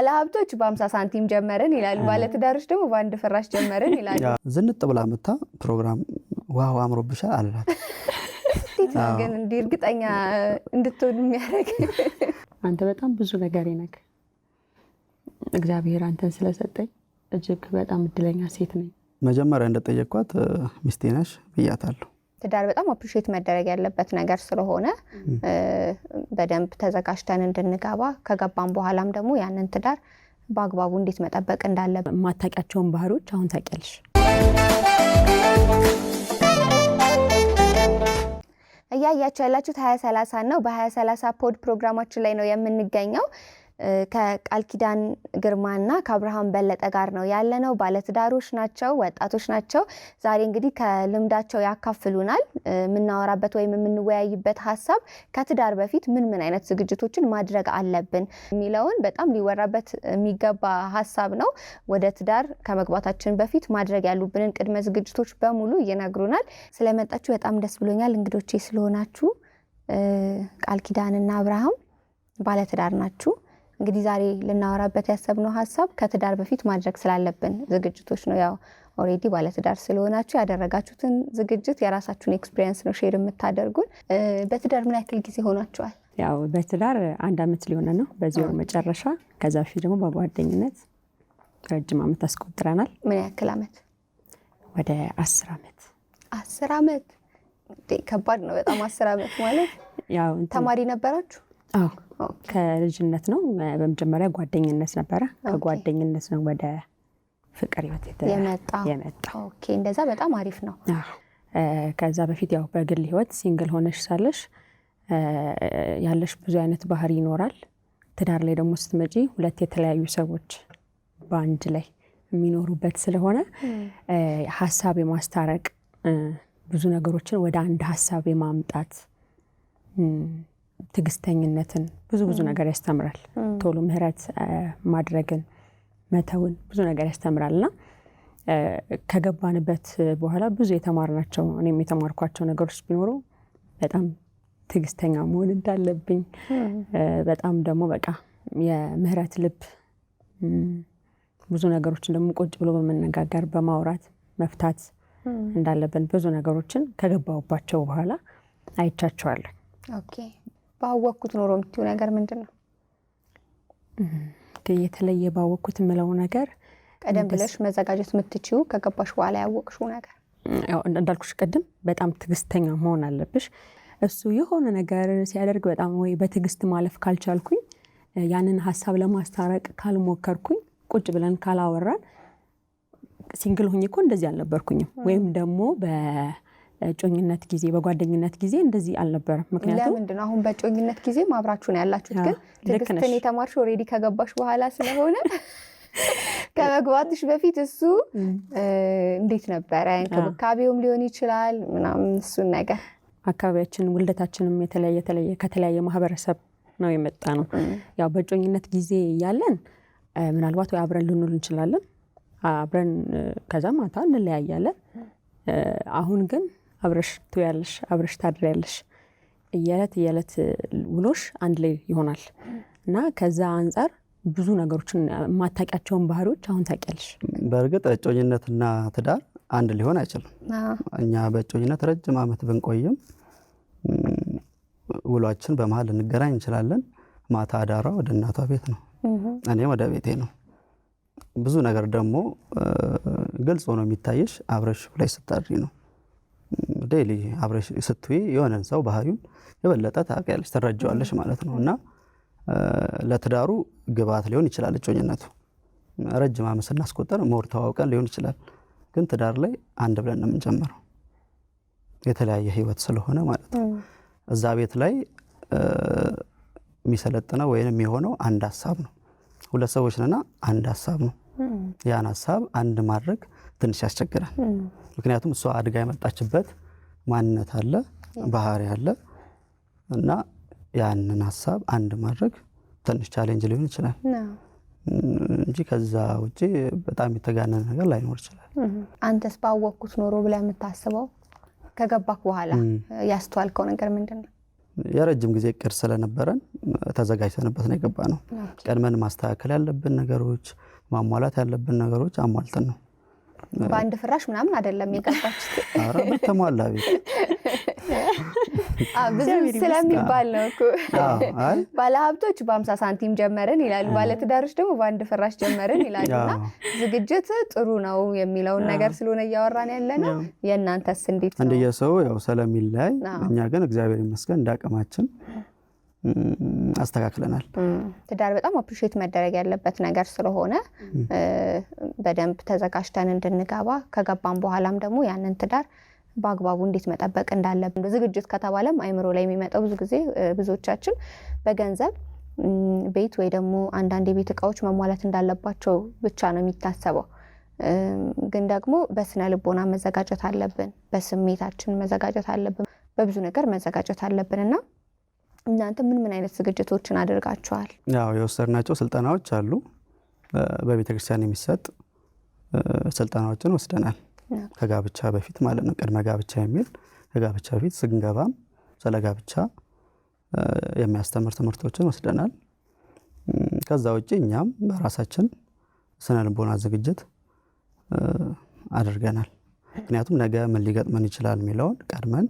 ባለ ሀብቶች በ50 ሳንቲም ጀመረን ይላሉ ባለ ትዳሮች ደግሞ በአንድ ፍራሽ ጀመረን ይላሉ ዝንጥ ብላ መጣ ፕሮግራም ዋው አምሮብሻል አላት ግን እንደ እርግጠኛ እንድትሆኑ የሚያደርግ አንተ በጣም ብዙ ነገር ነክ እግዚአብሔር አንተን ስለሰጠኝ እጅግ በጣም እድለኛ ሴት ነኝ መጀመሪያ እንደጠየቅኳት ሚስቴ ነሽ ብያታለሁ ትዳር በጣም አፕሪሺየት መደረግ ያለበት ነገር ስለሆነ በደንብ ተዘጋጅተን እንድንገባ ከገባን በኋላም ደግሞ ያንን ትዳር በአግባቡ እንዴት መጠበቅ እንዳለበት ማታቂያቸውን ባህሪዎች አሁን ታውቂያለሽ እያያችሁ ያላችሁት 2030 ነው በ2030 ፖድ ፕሮግራማችን ላይ ነው የምንገኘው ከቃል ኪዳን ግርማና ከአብርሃም በለጠ ጋር ነው ያለነው ባለትዳሮች ናቸው ወጣቶች ናቸው ዛሬ እንግዲህ ከልምዳቸው ያካፍሉናል ምናወራበት ወይ ምንወያይበት ሐሳብ ከትዳር በፊት ምን አይነት ዝግጅቶችን ማድረግ አለብን የሚለውን በጣም ሊወራበት የሚገባ ሐሳብ ነው ወደ ትዳር ከመግባታችን በፊት ማድረግ ያሉብንን ቅድመ ዝግጅቶች በሙሉ ይነግሩናል ስለመጣችሁ በጣም ደስ ብሎኛል እንግዶቼ ስለሆናችሁ ቃል ኪዳንና አብርሃም ባለትዳር ናችሁ እንግዲህ ዛሬ ልናወራበት ያሰብነው ሐሳብ ከትዳር በፊት ማድረግ ስላለብን ዝግጅቶች ነው ያው ኦሬዲ ባለትዳር ስለሆናችሁ ያደረጋችሁትን ዝግጅት የራሳችሁን ኤክስፒሪየንስ ነው ሼር የምታደርጉን በትዳር ምን ያክል ጊዜ ሆናችኋል ያው በትዳር 1 አመት ሊሆነ ነው በዚህ ወር መጨረሻ ከዛ በፊት ደግሞ በጓደኝነት ረጅም አመት አስቆጥረናል ምን ያክል አመት ወደ 10 አመት 10 አመት ከባድ ነው በጣም 10 አመት ማለት ያው ተማሪ ነበራችሁ አዎ ከልጅነት ነው በመጀመሪያ ጓደኝነት ነበር ከጓደኝነት ነው ወደ ፍቅር የመጣ ኦኬ እንደዛ በጣም አሪፍ ነው ከዛ በፊት ያው በግል ህይወት ሲንግል ሆነሽ ሳለሽ ያለሽ ብዙ አይነት ባህሪ ይኖራል ትዳር ላይ ደግሞ ስትመጪ ሁለት የተለያዩ ሰዎች በአንድ ላይ የሚኖሩበት ስለሆነ ሐሳብ የማስታረቅ ብዙ ነገሮችን ወደ አንድ ሐሳብ የማምጣት ትግስተኝነትን ብዙ ነገር ያስተምራል ቶሎ ምህረት ማድረግን መተውን ብዙ ነገር ያስተምራልና ከገባንበት በኋላ ብዙ የተማርናቸው እኔም የተማርኳቸው ነገሮች ቢኖሩ በጣም ትግስተኛ መሆን እንዳለብኝ በጣም ደግሞ በቃ የምህረት ልብ ብዙ ነገሮችን ደግሞ ቁጭ ብሎ በመነጋገር በማውራት መፍታት እንዳለብን ብዙ ነገሮችን ከገባውባቸው በኋላ አይቻቸዋለሁ ኦኬ ባወኩት ኖሮ የምትዩ ነገር ምንድነው የተለየ ባወኩት ምለው ነገር ቀደም ብለሽ መዘጋጀት የምትችዩ ከገባሽ በኋላ ያወቅሽው ነገር ያው እንዳልኩሽ ቀደም በጣም ትግስተኛ መሆን አለብሽ እሱ የሆነ ነገር ሲያደርግ በጣም ወይ በትግስት ማለፍ ካልቻልኩኝ ያንን ሐሳብ ለማስታረቅ ካልሞከርኩኝ ቁጭ ብለን ካላወራን ሲንግል ሆኜ እኮ እንደዚህ አልነበርኩኝም ወይም ደግሞ ጮኝነት ጊዜ በጓደኝነት ጊዜ እንደዚህ አልነበረም ምክንያቱም ለምንድነው አሁን በጮኝነት ጊዜ ማብራችሁ ነው ያላችሁት ግን ትግስትን የተማርሽ ኦሬዲ ከገባሽ በኋላ ስለሆነ ከመግባትሽ በፊት እሱ እንዴት ነበር እንክብካቤውም ሊሆን ይችላል ምናምን እሱን ነገር አካባቢያችን ውልደታችንም የተለያየ ከተለያየ ማህበረሰብ ነው የመጣ ነው ያው በጮኝነት ጊዜ ያለን ምናልባት ወይ አብረን ልንውል እንችላለን አብረን ከዛ ማታ እንለያያለን አሁን ግን አብረሽ ትያለሽ አብረሽ ታድሪያለሽ የለት ውሎሽ አንድ ላይ ይሆናል እና ከዛ አንፃር ብዙ ነገሮችን ማታቂያቸውን ባህሪዎች አሁን ታቂያለሽ በእርግጥ ጮኝነትና ትዳር አንድ ሊሆን አይችልም እኛ በጮኝነት ረጅም አመት ብንቆይም ውሏችን በመሃል እንገናኝ እንችላለን ማታ አዳራ ወደ እናቷ ቤት ነው እኔ ወደ ቤቴ ነው ብዙ ነገር ደግሞ ግልጽ ሆኖ የሚታየሽ አብረሽ ላይ ስታድሪ ነው ዴሊ አብረሽ ስትይ የሆነን ሰው ባህሪውን የበለጠ ታውቂያለሽ ተረጃዋለሽ ማለት ነውና ለትዳሩ ግባት ሊሆን ይችላል ጮኝነቱ ረጅም አመት ስናስቆጥር ሞር ተዋውቀን ሊሆን ይችላል ግን ትዳር ላይ አንድ ብለን ነው የምንጀምረው የተለያየ ህይወት ስለሆነ ማለት ነው እዛ ቤት ላይ የሚሰለጥነው ወይንም የሚሆነው አንድ ሐሳብ ነው ሁለት ሰዎች ነና አንድ ሐሳብ ነው ያን ሐሳብ አንድ ማድረግ ትንሽ ያስቸግራል ምክንያቱም እሷ አድጋ የመጣችበት ማንነት አለ ባህሪ አለ እና ያንን ሐሳብ አንድ ማድረግ ትንሽ ቻሌንጅ ሊሆን ይችላል እንጂ ከዛ ውጪ በጣም የተጋነነ ነገር ላይኖር ይችላል አንተስ ባወቅኩት ኖሮ ብለ የምታስበው ከገባክ በኋላ ያስተዋልከው ነገር ምንድነው የረጅም ጊዜ ቅር ስለነበረን ተዘጋጅተንበት ነው የገባ ነው። ቀድመን ማስተካከል ያለብን ነገሮች ማሟላት ያለብን ነገሮች አሟልተን ነው። በአንድ ፍራሽ ምናምን አይደለም የገባችሁት? ኧረ በተሟላ ቤት ብዙ ስለሚባል ነው እኮ ባለሀብቶች በ50 ሳንቲም ጀመርን ይላሉ፣ ባለትዳሮች ደግሞ በአንድ ፍራሽ ጀመርን ይላሉና ዝግጅት ጥሩ ነው የሚለውን ነገር ስለሆነ እያወራን ያለነው። የእናንተስ እንዴት ነው? እንደየሰው ያው ስለሚለያይ እኛ ግን እግዚአብሔር ይመስገን እንዳቅማችን አስተካክለናል። ትዳር በጣም አፕሪሺየት መደረግ ያለበት ነገር ስለሆነ በደንብ ተዘጋጅተን እንድንገባ ከገባን በኋላም ደግሞ ያንን ትዳር በአግባቡ እንዴት መጠበቅ እንዳለብን ዝግጅት ከተባለም አይምሮ ላይ የሚመጣው ብዙ ጊዜ ብዙዎቻችን በገንዘብ ቤት ወይ ደግሞ አንዳንድ የቤት እቃዎች መሟላት እንዳለባቸው ብቻ ነው የሚታሰበው። ግን ደግሞ በስነ ልቦና መዘጋጀት አለብን፣ በስሜታችን መዘጋጀት አለብን፣ በብዙ ነገር መዘጋጀት አለብንና እናንተ ምን አይነት ዝግጅቶችን አድርጋችኋል? ያው የወሰድናቸው ስልጠናዎች አሉ። በቤተክርስቲያን የሚሰጥ ስልጠናዎችን ወስደናል። ከጋብቻ በፊት ማለት ነው። ቅድመ ጋብቻ የሚል ከጋብቻ በፊት ስንገባም ስለ ጋብቻ የሚያስተምር ትምህርቶችን ወስደናል። ከዛ ውጪ እኛም በራሳችን ስነ ልቦና ዝግጅት አድርገናል። ምክንያቱም ነገ ምን ሊገጥመን ይችላል የሚለውን ቀድመን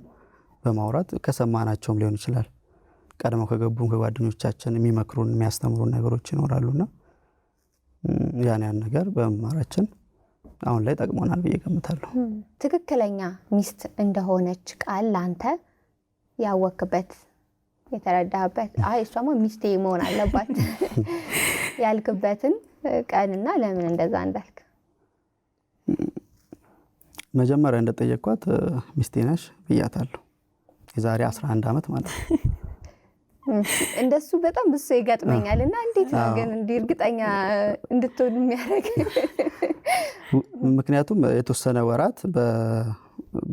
በማውራት ከሰማናቸውም ሊሆን ይችላል ቀድመው ከገቡን ከጓደኞቻችን የሚመክሩን የሚያስተምሩን ነገሮች ይኖራሉና ያን ነገር በመማራችን አሁን ላይ ጠቅሞናል ብዬ ገምታለሁ። ትክክለኛ ሚስት እንደሆነች ቃል ላንተ ያወክበት የተረዳበት እሷማ ሚስቴ መሆን አለባት ያልክበትን ቀንና ለምን እንደዛ እንዳልክ? መጀመሪያ እንደጠየቅኳት ሚስቴ ነሽ ብያታለሁ። የዛሬ 11 ዓመት ማለት ነው። እንደሱ በጣም ብዙ ይገጥመኛልና እንዴት ነው ግን እንዲህ እርግጠኛ እንድትሆን የሚያደርግ? ምክንያቱም የተወሰነ ወራት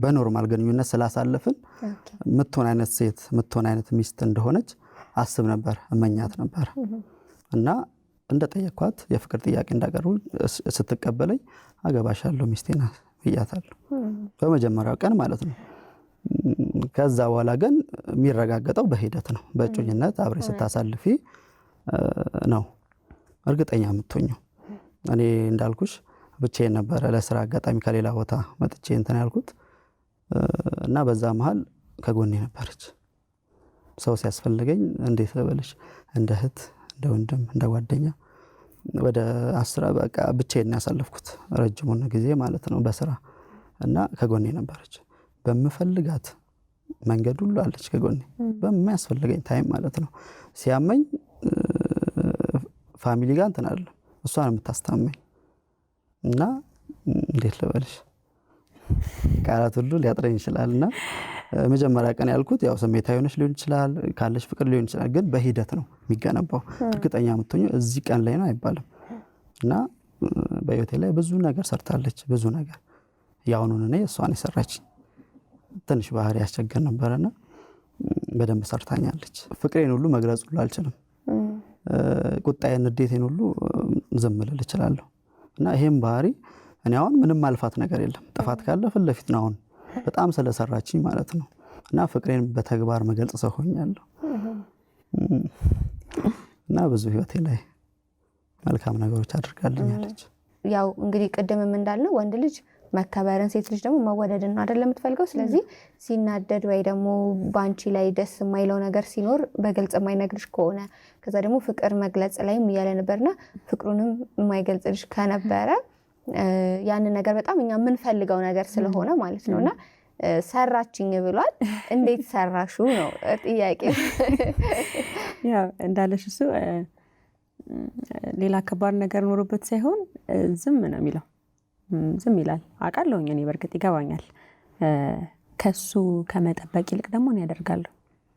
በኖርማል ግንኙነት ስላሳለፍን ምትሆን አይነት ሴት ምትሆን አይነት ሚስት እንደሆነች አስብ ነበር፣ እመኛት ነበር እና እንደጠየቅኳት የፍቅር ጥያቄ እንዳቀርቡ ስትቀበለኝ አገባሻለሁ ሚስቴ ናት ብያታለሁ በመጀመሪያው ቀን ማለት ነው። ከዛ በኋላ ግን የሚረጋገጠው በሂደት ነው። በእጮኝነት አብሬ ስታሳልፊ ነው እርግጠኛ የምትሆኘው። እኔ እንዳልኩሽ ብቻዬን ነበረ ለስራ አጋጣሚ ከሌላ ቦታ መጥቼ እንትን ያልኩት እና በዛ መሃል ከጎኔ ነበረች። ሰው ሲያስፈልገኝ እንዴት ልበልሽ እንደ እህት እንደ ወንድም እንደ ጓደኛ ወደ 10 በቃ ብቻዬን ያሳለፍኩት ረጅሙን ጊዜ ማለት ነው በስራ እና ከጎኔ ነበረች። በመፈልጋት መንገድ ሁሉ አለች ከጎኔ በሚያስፈልገኝ ታይም ማለት ነው። ሲያመኝ ፋሚሊ ጋር እንትን አለ እሷን የምታስታመኝ እና እንዴት ልበልሽ ቃላት ሁሉ ሊያጥረኝ ይችላልና መጀመሪያ ቀን ያልኩት ያው ስሜታዊ ሆነሽ ሊሆን ይችላል ካለሽ ፍቅር ሊሆን ይችላል፣ ግን በሂደት ነው የሚገነባው። እርግጠኛ የምትሆኚው እዚህ ቀን ላይ ነው አይባልም። እና በህይወቴ ላይ ብዙ ነገር ሰርታለች፣ ብዙ ነገር ያውኑን እኔ እሷን የሰራችኝ ትንሽ ባህሪ ያስቸገር ነበርና በደንብ ሰርታኛለች። ፍቅሬን ሁሉ መግለጽ ሁሉ አልችልም። ቁጣዬን ንዴቴን ሁሉ ዝም ልል እችላለሁ። እና ይሄም ባህሪ እኔ አሁን ምንም ማልፋት ነገር የለም። ጥፋት ካለ ፊት ለፊት ነው አሁን በጣም ስለሰራችኝ ማለት ነው። እና ፍቅሬን በተግባር መግለጽ ሰው ሆኛለሁ። እና ብዙ ህይወቴ ላይ መልካም ነገሮች አድርጋልኛለች። ያው እንግዲህ ቅድምም እንዳልነው ወንድ ልጅ መከበርን ሴት ልጅ ደግሞ መወደድን ነው አይደለም የምትፈልገው። ስለዚህ ሲናደድ ወይ ደግሞ ባንቺ ላይ ደስ የማይለው ነገር ሲኖር በግልጽ የማይነግርሽ ከሆነ ከዛ ደግሞ ፍቅር መግለጽ ላይም እያለ ነበርና ፍቅሩንም የማይገልጽልሽ ከነበረ ያንን ነገር በጣም እኛ የምንፈልገው ነገር ስለሆነ ማለት ነውና ሰራችኝ ብሏል። እንዴት ሰራሹ ነው ጥያቄ። ያው እንዳለሽ እሱ ሌላ ከባድ ነገር ኖሮበት ሳይሆን ዝም ነው የሚለው። ዝም ይላል አውቃለሁኝ እኔ በርግጥ ይገባኛል። ከሱ ከመጠበቅ ይልቅ ደግሞ እኔ ያደርጋለሁ።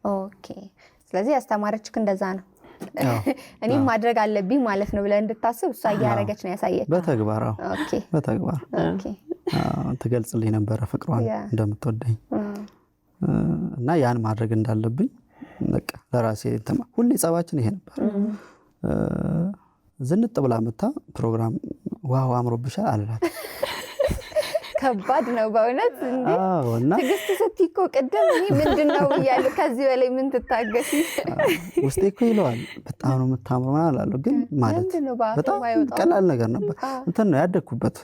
ኦኬ ስለዚህ ያስተማረችክ እንደዛ ነው። እኔም ማድረግ አለብኝ ማለት ነው ብለህ እንድታስብ እሷ እያደረገች ነው ያሳየች በተግባር። ኦኬ በተግባር ትገልጽልኝ ነበረ ፍቅሯን እንደምትወደኝ እና ያን ማድረግ እንዳለብኝ በቃ ለራሴ ሁሌ ጸባችን ይሄ ነበር። ዝንጥ ብላ መታ ፕሮግራም ዋው አምሮብሻል አለላት። ከባድ ነው በእውነት እንዴ። እና ትዕግስት ስትይ እኮ ቅድም እኔ ምንድነው እያለሁ ከዚህ በላይ ምን ትታገሺ? ውስጤ እኮ ይለዋል በጣም ነው የምታምረው ምናምን እላለሁ። ግን ማለት በጣም ቀላል ነገር ነበር። እንትን ነው ያደግኩበት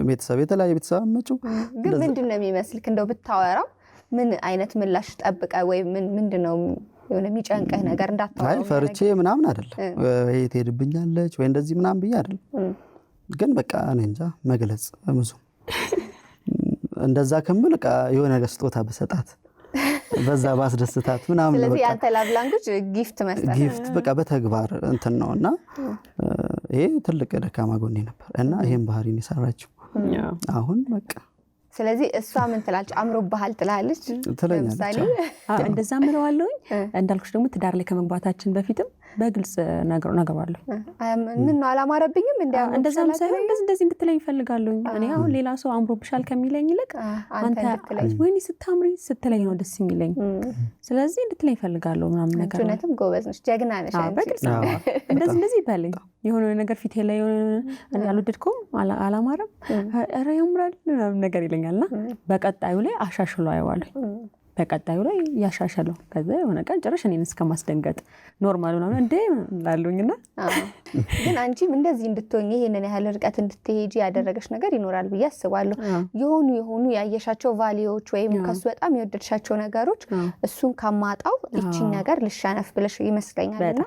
ቤተሰብ የተለያየ ቤተሰብ መጪው። ግን ምንድን ነው የሚመስልክ እንደው ብታወራው ምን አይነት ምላሽ ጠብቀ ወይ ምንድነው የሆነ የሚጨንቀህ ነገር እንዳታወራው? አይ ፈርቼ ምናምን አይደለም ወይ ትሄድብኛለች ወይ እንደዚህ ምናምን ብዬ አይደለም። ግን በቃ እኔ እንጃ መግለጽ ብዙ እንደዛ ከምል በቃ የሆነ ነገር ስጦታ በሰጣት በዛ ባስደስታት ምናምን። ስለዚህ አንተ ላቭ ላንጉጅ ጊፍት መስጠት ጊፍት በቃ በተግባር እንትን ነውና ይሄ ትልቅ ደካማ ጎኔ ነበር እና ይሄን ባህሪን የሰራችው አሁን በቃ። ስለዚህ እሷ ምን ትላለች? አምሮብሃል ትላለች። ለምሳሌ እንደዛ ምለዋለሁኝ። እንዳልኩሽ ደግሞ ትዳር ላይ ከመግባታችን በፊትም በግልጽ ነገራለሁ። ምን ነው አላማረብኝም እንደዛም ሳይሆን እንደዚህ እንድትለኝ እፈልጋለሁኝ። እኔ አሁን ሌላ ሰው አምሮብሻል ከሚለኝ ይልቅ አንተ ወይኔ ስታምሪ ስትለኝ ነው ደስ የሚለኝ። ስለዚህ እንድትለኝ እፈልጋለሁ ምናምን ነገር። እውነትም ጎበዝ ነሽ፣ ጀግና ነሽ አንቺ። በግልጽ እንደዚህ ይበለኝ። የሆነ ነገር ፊቴ ላይ እኔ አልወደድኩም አላማረም ኧረ ያምራል ምናምን ነገር ይለኛልና በቀጣዩ ላይ አሻሽሎ አየዋለሁ። በቀጣዩ ላይ ያሻሻለው ከዛ የሆነ ቀን ጭራሽ እኔን እስከማስደንገጥ ኖርማል ምናምን እንዴ ላሉኝና ግን አንቺም እንደዚህ እንድትሆኚ ይሄንን ያህል ርቀት እንድትሄጂ ያደረገሽ ነገር ይኖራል ብዬ አስባለሁ። የሆኑ ያየሻቸው ቫልዩዎች ወይም ከሱ በጣም የወደድሻቸው ነገሮች እሱን ከማጣው እቺን ነገር ልሻነፍ ብለሽ ይመስለኛልና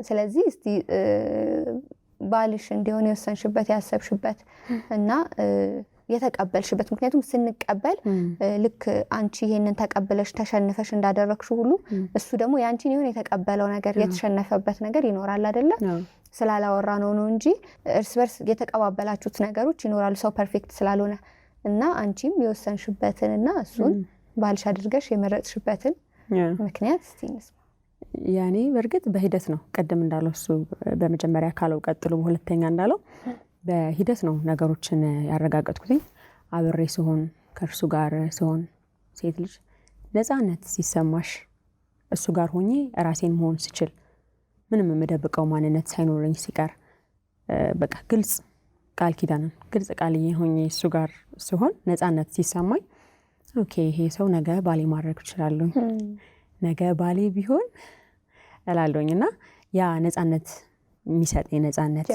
ስለዚህ እስቲ ባልሽ እንዲሆን የወሰንሽበት ያሰብሽበት እና የተቀበልሽበት፣ ምክንያቱም ስንቀበል ልክ አንቺ ይሄንን ተቀበለሽ ተሸንፈሽ እንዳደረግሽ ሁሉ እሱ ደግሞ ያንቺን ይሁን የተቀበለው ነገር የተሸነፈበት ነገር ይኖራል አይደለ? ስላላወራ ነው እንጂ እርስ በርስ የተቀባበላችሁት ነገሮች ይኖራሉ ሰው ፐርፌክት ስላልሆነ እና አንቺም የወሰንሽበትንና እሱን ባልሽ አድርገሽ የመረጥሽበትን ምክንያት እስቲ እንስማ። ያኔ በርግጥ በሂደት ነው። ቀደም እንዳለው እሱ በመጀመሪያ ካለው ቀጥሎ በሁለተኛ እንዳለው በሂደት ነው ነገሮችን ያረጋገጥኩኝ። አብሬ ሲሆን ከእርሱ ጋር ሲሆን ሴት ልጅ ነፃነት ሲሰማሽ እሱ ጋር ሆኜ ራሴን መሆን ስችል ምንም የምደብቀው ማንነት ሳይኖረኝ ሲቀር በቃ ግልጽ ቃል ኪዳንን ግልጽ ቃልዬ ሆኜ እሱ ጋር ሲሆን ነፃነት ሲሰማኝ ኦኬ ይሄ ሰው ነገ ባሌ ማድረግ እችላለሁ፣ ነገ ባሌ ቢሆን እላለሁኝና ያ ነፃነት የሚሰጠኝ ነፃነት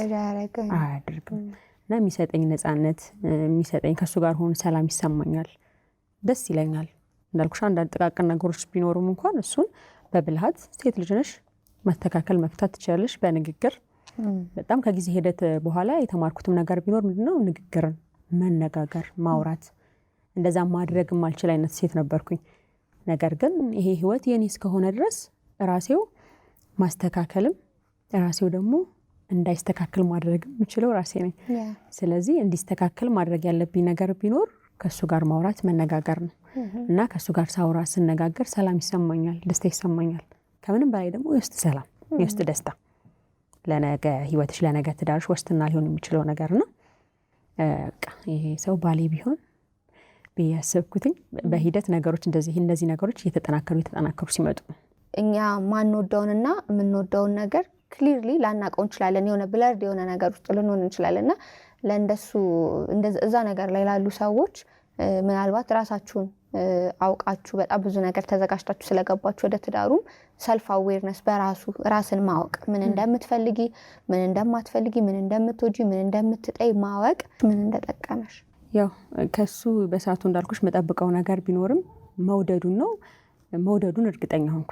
አያደርግም እና የሚሰጠኝ ነፃነት የሚሰጠኝ ከሱ ጋር ሆኖ ሰላም ይሰማኛል፣ ደስ ይለኛል። እንዳልኩሽ አንዳንድ ጥቃቅን ነገሮች ቢኖሩም እንኳን እሱን በብልሃት ሴት ልጅ ነሽ ማስተካከል መፍታት ትችላለሽ በንግግር። በጣም ከጊዜ ሂደት በኋላ የተማርኩትም ነገር ቢኖር ምንድነው ንግግርን፣ መነጋገር፣ ማውራት። እንደዛ ማድረግ ማልችል አይነት ሴት ነበርኩኝ። ነገር ግን ይሄ ህይወት የኔ እስከሆነ ድረስ ራሴው ማስተካከልም ራሴው ደግሞ እንዳይስተካከል ማድረግ የምችለው ራሴ ነኝ። ስለዚህ እንዲስተካከል ማድረግ ያለብኝ ነገር ቢኖር ከሱ ጋር ማውራት መነጋገር ነው እና ከሱ ጋር ሳውራ ስነጋገር ሰላም ይሰማኛል፣ ደስታ ይሰማኛል። ከምንም በላይ ደግሞ የውስጥ ሰላም፣ የውስጥ ደስታ ለነገ ህይወትሽ ለነገ ትዳርሽ ዋስትና ሊሆን የሚችለው ነገርና ይሄ ሰው ባሌ ቢሆን በያሰብኩትኝ በሂደት ነገሮች እንደዚህ ነገሮች እየተጠናከሩ ሲመጡ እኛ ማንወደውንና የምንወደውን ነገር ክሊርሊ ላናቀው እንችላለን። የሆነ ብለርድ የሆነ ነገር ውስጥ ልንሆን እንችላለንና ለእንደሱ እዛ ነገር ላይ ላሉ ሰዎች ምናልባት ራሳችሁን አውቃችሁ በጣም ብዙ ነገር ተዘጋጅታችሁ ስለገባችሁ ወደ ትዳሩም ሰልፍ አዌርነስ በራሱ ራስን ማወቅ ምን እንደምትፈልጊ ምን እንደማትፈልጊ ምን እንደምትወጂ ምን እንደምትጠይ ማወቅ ምን እንደጠቀመሽ። ያው ከሱ በሳቱ እንዳልኩሽ መጠብቀው ነገር ቢኖርም መውደዱን ነው። መውደዱን እርግጠኛ ሆንኩ።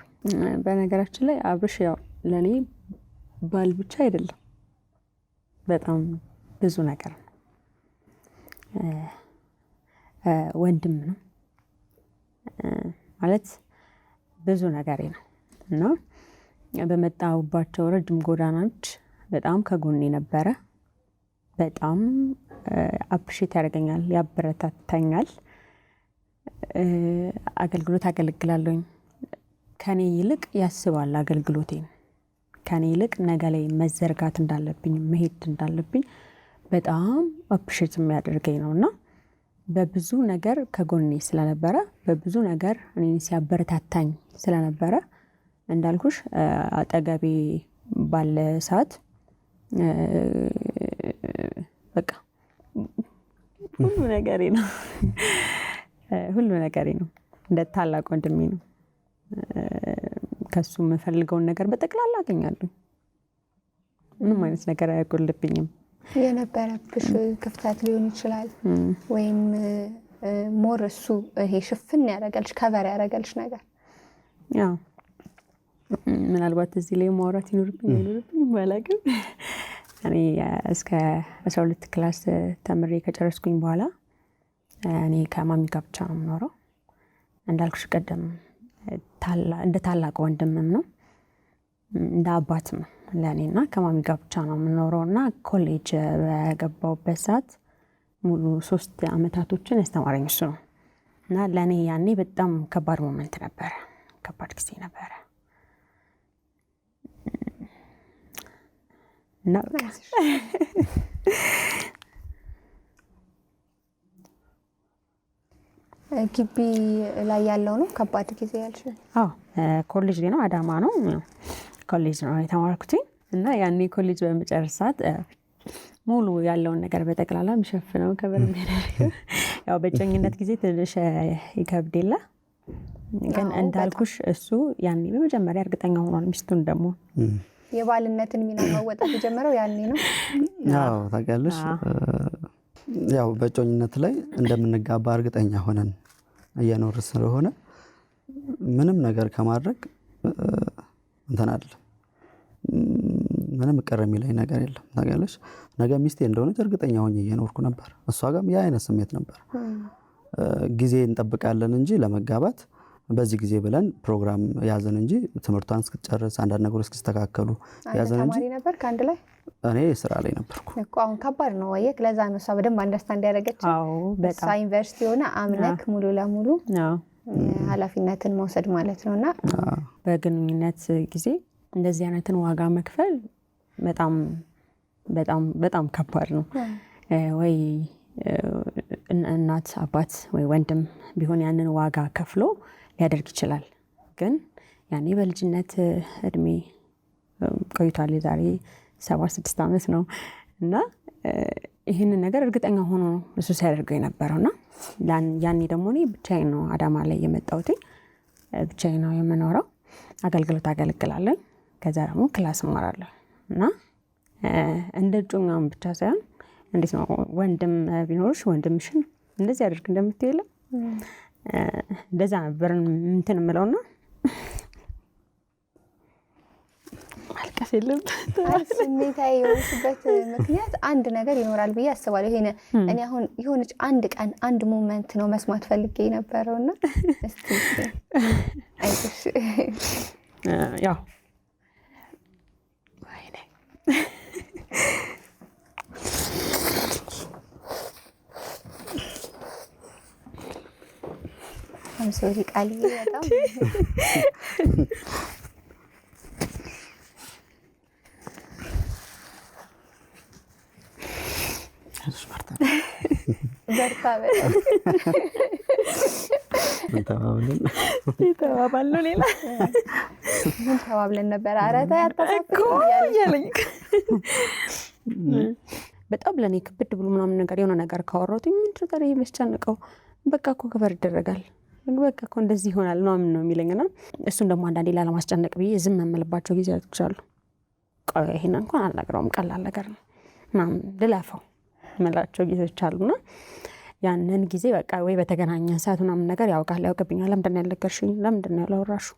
በነገራችን ላይ አብርሽ ያው ለኔ ባል ብቻ አይደለም፣ በጣም ብዙ ነገር ነው። ወንድም ነው ማለት ብዙ ነገሬ ነው እና በመጣሁባቸው ረጅም ጎዳናዎች በጣም ከጎኔ ነበረ። በጣም አፕሪሼት ያደርገኛል፣ ያበረታታኛል። አገልግሎት አገለግላለሁኝ። ከኔ ይልቅ ያስባል አገልግሎቴን። ከኔ ይልቅ ነገ ላይ መዘርጋት እንዳለብኝ መሄድ እንዳለብኝ በጣም አፕሪሼት የሚያደርገኝ ነውና በብዙ ነገር ከጎኔ ስለነበረ በብዙ ነገር እኔን ሲያበረታታኝ ስለነበረ እንዳልኩሽ አጠገቤ ባለ ሰዓት በቃ ሁሉ ነገሬ ነው። ሁሉ ነገሬ ነው። እንደ ታላቅ ወንድሜ ነው። ከሱ የምፈልገውን ነገር በጠቅላላ አገኛለሁ። ምንም አይነት ነገር አያጎልብኝም። የነበረብሽ ክፍተት ሊሆን ይችላል ወይም ሞር እሱ ይሄ ሽፍን ያደርጋልሽ ከቨር ያደርጋልሽ ነገር ያው ምናልባት እዚህ ላይ ማውራት ይኖርብኝ ባላቅም እኔ እስከ 12 ክላስ ተምሬ ከጨረስኩኝ በኋላ እኔ ከማሚ ጋር ብቻ ነው የምኖረው። እንዳልኩሽ ቀደም እንደ ታላቅ ወንድምም ነው እንደ አባትም ነው ለእኔና ከማሚ ጋር ብቻ ነው የምኖረው እና ኮሌጅ በገባሁበት ሰዓት ሙሉ 3 ዓመታቶችን ያስተማረኝ እሱ ነው እና ለእኔ ያኔ በጣም ከባድ ሞመንት ነበረ፣ ከባድ ጊዜ ነበረ እና ግቢ ላይ ያለው ነው ከባድ ጊዜ ያልሽ? አዎ ኮሌጅ ላይ ነው፣ አዳማ ነው ኮሌጅ ነው የተማርኩት እና ያኔ ኮሌጅ በመጨረስ ሰዓት ሙሉ ያለውን ነገር በጠቅላላ የሚሸፍነው ከበር የሚያደርገው ያው በእጮኝነት ጊዜ ትንሽ ይከብድላ። ግን እንዳልኩሽ እሱ ያኔ በመጀመሪያ እርግጠኛ ሆኗል ሚስቱን ደግሞ የባልነትን ሚና መወጣት የጀመረው ያኔ ነው። አዎ ታውቂያለሽ፣ ያው በእጮኝነት ላይ እንደምንጋባ እርግጠኛ ሆነን እየኖር ስለሆነ ምንም ነገር ከማድረግ እንትን አይደለም፣ ምንም ቅር የሚለኝ ነገር የለም። ታውቂያለሽ ነገ ሚስቴ እንደሆነች እርግጠኛ ሆኜ እየኖርኩ ነበር። እሷ ጋርም ያ አይነት ስሜት ነበር። ጊዜ እንጠብቃለን እንጂ ለመጋባት በዚህ ጊዜ ብለን ፕሮግራም ያዘን እንጂ ትምህርቷን እስክትጨርስ አንዳንድ ነገሮች እስኪስተካከሉ ያዘን እንጂ። ተማሪ ነበር ከአንድ ላይ? እኔ ስራ ላይ ነበርኩ እኮ። አሁን ከባድ ነው ወይክ? ለዛ ነው እሷ በደንብ አንደርስታንድ ያደረገች። አዎ በጣም እሷ ዩኒቨርሲቲ ሆነ አምነክ ሙሉ ለሙሉ ኃላፊነትን መውሰድ ማለት ነውና በግንኙነት ጊዜ እንደዚህ አይነትን ዋጋ መክፈል በጣም በጣም በጣም ከባድ ነው። ወይ እናት አባት ወይ ወንድም ቢሆን ያንን ዋጋ ከፍሎ ሊያደርግ ይችላል። ግን ያኔ በልጅነት እድሜ ቆይቷል። የዛሬ 7-6 ዓመት ነው እና ይህንን ነገር እርግጠኛ ሆኖ እሱ ሲያደርገው የነበረውና ያኔ ደግሞ እኔ ብቻዬን ነው አዳማ ላይ የመጣሁት። ብቻዬን ነው የምኖረው። አገልግሎት አገለግላለሁ። ከዛ ደግሞ ክላስ እማራለሁ እና እንደ እጮኛም ብቻ ሳይሆን እንዴት ነው ወንድም ቢኖርሽ ወንድምሽን እንደዚህ አድርግ እንደምትይለ እንደዛ ነበር እንትን የምለውና ማልቀስ የለም። ስሜታዊ የሆንሽበት ምክንያት አንድ ነገር ይኖራል ብዬ አስባለሁ። ይሄን እኔ አሁን የሆነች አንድ ቀን አንድ ሞመንት ነው መስማት ፈልጌ የነበረውና እስቲ አይሽ ያው ሶሪ ቃል በጣም በርታ በጣም ተባባልን። ሌላ ምን ተባብለን ነበር? ኧረ ተይ እኮ እያለኝ በጣም ለእኔ ክብድ ብሎ ምናምን ነገር የሆነ ነገር ካወራሁትኝ ምንድን ነው ታዲያ የሚያስጨንቀው? በቃ እኮ ከበር ይደረጋል፣ በቃ እኮ እንደዚህ ይሆናል ምናምን ነው የሚለኝና እሱን ደግሞ አንዳንዴ ላለማስጨነቅ ብዬ ዝም የምልባቸው ጊዜያቶች አሉ። ይሄን እንኳን አልነግረውም ቀላል ነገር ነው ምናምን ልለፈው የምላቸው ጊዜዎች አሉና ያንን ጊዜ በቃ ወይ በተገናኘን ሰዓት ምናምን ነገር ያውቃል፣ ያውቅብኛል። ለምንድን ነው ያልነገርሽኝ? ለምንድን ነው ያላወራሽው?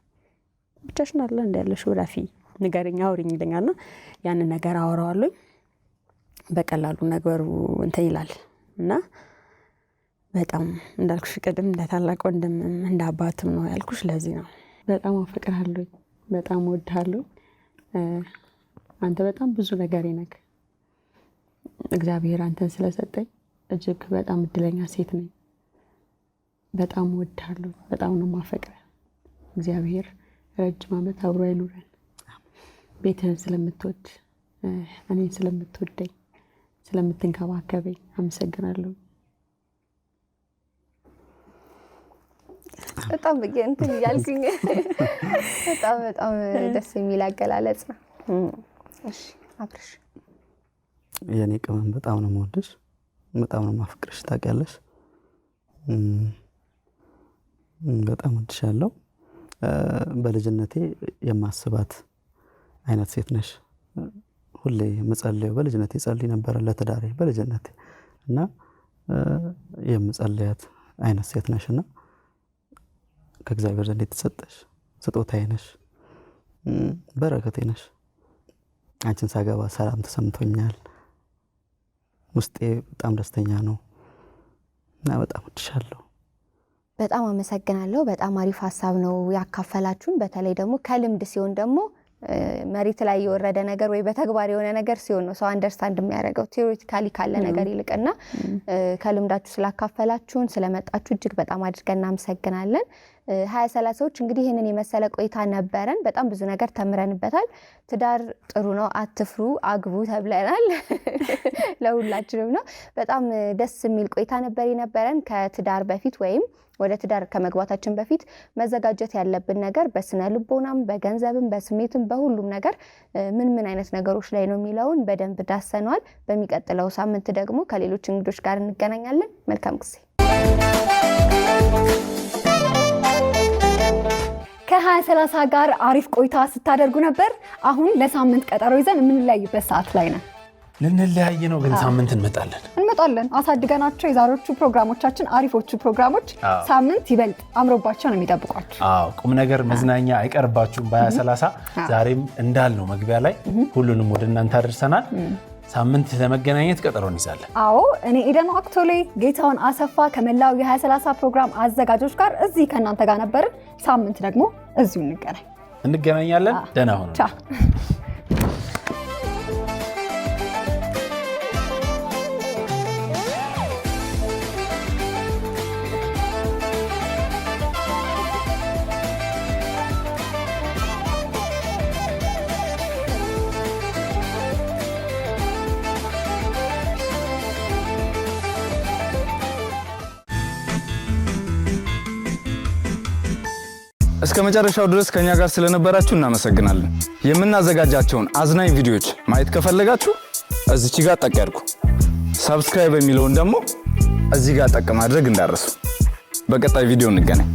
ብቻሽን አለ እንደ ያለሽው ረፊ ንገሪኝ፣ አውሪኝ ይለኛልና ያንን ነገር አወራዋለሁ። በቀላሉ ነገሩ እንትን ይላል እና በጣም እንዳልኩሽ ቅድም እንደ ታላቅ ወንድምም እንደ አባትም ነው ያልኩሽ። ለዚህ ነው በጣም አፈቅርሃለሁ፣ በጣም እወድሃለሁ። አንተ በጣም ብዙ ነገር ነህ። እግዚአብሔር አንተን ስለሰጠኝ እጅግ በጣም እድለኛ ሴት ነኝ። በጣም እወድሃለሁ፣ በጣም ነው የማፈቅረው። እግዚአብሔር ረጅም ዓመት አብሮ አይኑረን። ቤትህን ስለምትወድ እኔን ስለምትወደኝ ስለምትንከባከበኝ አመሰግናለሁ። በጣም እንትን እያልኩኝ በጣም በጣም ደስ የሚል አገላለጽ ነው። እሺ አብርሽ፣ የኔ ቅመም በጣም ነው የምወድሽ። በጣም ነው ማፍቅርሽ ታውቂያለሽ። በጣም ወድሻለሁ። በልጅነቴ የማስባት አይነት ሴት ነሽ። ሁሌ መጸለየው በልጅነቴ ጸልይ ነበር ለትዳሬ በልጅነቴ እና የምጸልያት አይነት ሴት ነሽና ከእግዚአብሔር ዘንድ የተሰጠሽ ስጦታዬ ነሽ፣ በረከቴ ነሽ። አንቺን ሳገባ ሰላም ተሰምቶኛል። ውስጤ በጣም ደስተኛ ነው እና በጣም ወድሻለሁ። በጣም አመሰግናለሁ። በጣም አሪፍ ሀሳብ ነው ያካፈላችሁን። በተለይ ደግሞ ከልምድ ሲሆን ደግሞ መሬት ላይ የወረደ ነገር ወይ በተግባር የሆነ ነገር ሲሆን ነው ሰው አንደርስታንድ የሚያደርገው ቲዮሪቲካሊ ካለ ነገር ይልቅና ከልምዳችሁ ስላካፈላችሁን ስለመጣችሁ እጅግ በጣም አድርገን እናመሰግናለን። 2030ዎች እንግዲህ ይህንን የመሰለ ቆይታ ነበረን። በጣም ብዙ ነገር ተምረንበታል። ትዳር ጥሩ ነው፣ አትፍሩ፣ አግቡ ተብለናል። ለሁላችንም ነው። በጣም ደስ የሚል ቆይታ ነበር የነበረን። ከትዳር በፊት ወይም ወደ ትዳር ከመግባታችን በፊት መዘጋጀት ያለብን ነገር በስነ ልቦናም በገንዘብም በስሜትም በሁሉም ነገር ምን አይነት ነገሮች ላይ ነው የሚለውን በደንብ ዳሰነዋል። በሚቀጥለው ሳምንት ደግሞ ከሌሎች እንግዶች ጋር እንገናኛለን። መልካም ጊዜ። ከ2030 ጋር አሪፍ ቆይታ ስታደርጉ ነበር። አሁን ለሳምንት ቀጠሮ ይዘን የምንለያይበት ሰዓት ላይ ነን። ልንለያይ ነው ግን ሳምንት እንመጣለን። አሳድገናቸው የዛሬዎቹ ፕሮግራሞቻችን አሪፎቹ ፕሮግራሞች ሳምንት ይበልጥ አምሮባቸው ነው የሚጠብቋችሁ። ቁም ነገር መዝናኛ አይቀርባችሁም። በ2030 ዛሬም እንዳልነው መግቢያ ላይ ሁሉንም ወደ እናንተ አድርሰናል። ሳምንት ለመገናኘት ቀጠሮ እንይዛለን። እኔ ኤደን አክቶሌ፣ ጌታውን አሰፋ ከመላው የ2030 ፕሮግራም አዘጋጆች ጋር እዚህ ከእናንተ ጋር ነበርን። ሳምንት ደግሞ እዚሁ እንገናኛለን። ደህና ሁኑ። ቻው። እስከ መጨረሻው ድረስ ከኛ ጋር ስለነበራችሁ እናመሰግናለን። የምናዘጋጃቸውን አዝናኝ ቪዲዮዎች ማየት ከፈለጋችሁ እዚች ጋር ጠቅ ያድርጉ። ሰብስክራይብ የሚለውን ደግሞ እዚህ ጋር ጠቅ ማድረግ እንዳትረሱ። በቀጣይ ቪዲዮ እንገናኝ።